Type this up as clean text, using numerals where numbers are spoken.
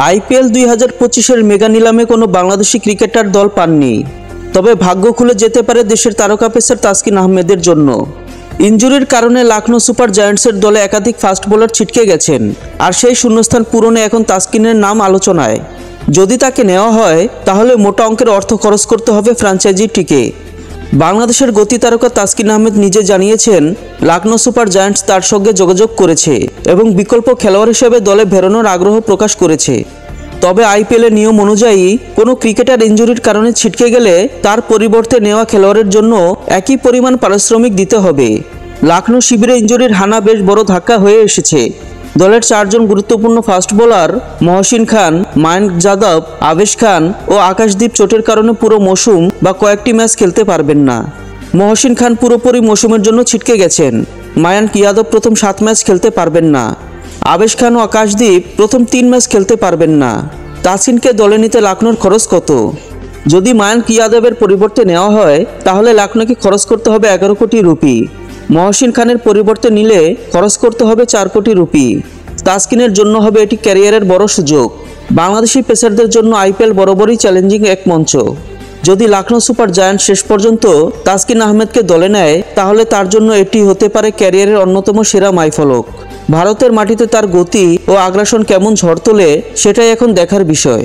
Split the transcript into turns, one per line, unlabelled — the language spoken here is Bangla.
আইপিএল 2025-এর মেগা নিলামে কোনো বাংলাদেশি ক্রিকেটার দল পাননি। তবে ভাগ্য খুলে যেতে পারে দেশের তারকা পেসার তাসকিন আহমেদের জন্য। ইনজুরির কারণে লখনৌ সুপার জায়ান্টসের দলে একাধিক ফাস্ট বোলার ছিটকে গেছেন, আর সেই শূন্যস্থান পূরণে এখন তাসকিনের নাম আলোচনায়। যদি তাকে নেওয়া হয় তাহলে মোটা অঙ্কের অর্থ খরচ করতে হবে ফ্র্যাঞ্চাইজিটিকে। বাংলাদেশের গতি তারকা তাসকিন আহমেদ নিজে জানিয়েছেন লখনৌ সুপার জায়ান্টস তার সঙ্গে যোগাযোগ করেছে এবং বিকল্প খেলোয়াড় হিসেবে দলে ফেরানোর আগ্রহ প্রকাশ করেছে। তবে আইপিএলের নিয়ম অনুযায়ী কোনো ক্রিকেটার ইনজুরির কারণে ছিটকে গেলে তার পরিবর্তে নেওয়া খেলোয়াড়ের জন্য একই পরিমাণ পারিশ্রমিক দিতে হবে। লখনৌ শিবিরে ইনজুরির হানা বেশ বড় ধাক্কা হয়ে এসেছে। দলের 4 জন গুরুত্বপূর্ণ ফাস্ট বোলার মহসিন খান, মায়াঙ্ক যাদব, আবেশ খান ও আকাশদীপ চোটের কারণে পুরো মৌসুম বা কয়েকটি ম্যাচ খেলতে পারবেন না। মহসিন খান পুরোপুরি মৌসুমের জন্য ছিটকে গেছেন। মায়াঙ্ক যাদব প্রথম 7 ম্যাচ খেলতে পারবেন না। আবেশ খান ও আকাশদীপ প্রথম 3 ম্যাচ খেলতে পারবেন না। তাসকিনকে দলে নিতে লখনৌর খরচ কত? যদি মায়াঙ্ক যাদবের পরিবর্তে নেওয়া হয় তাহলে লখনৌকে খরচ করতে হবে 11 কোটি রুপি। মহসিন খানের পরিবর্তে নিলে খরচ করতে হবে 4 কোটি রুপি। তাসকিনের জন্য হবে এটি ক্যারিয়ারের বড় সুযোগ। বাংলাদেশি পেসারদের জন্য আইপিএল বরাবরই চ্যালেঞ্জিং এক মঞ্চ। যদি লখনৌ সুপার জায়ান্টস শেষ পর্যন্ত তাসকিন আহমেদকে দলে নেয় তাহলে তার জন্য এটি হতে পারে ক্যারিয়ারের অন্যতম সেরা মাইলফলক। ভারতের মাটিতে তার গতি ও আগ্রাসন কেমন ঝড় তোলে সেটাই এখন দেখার বিষয়।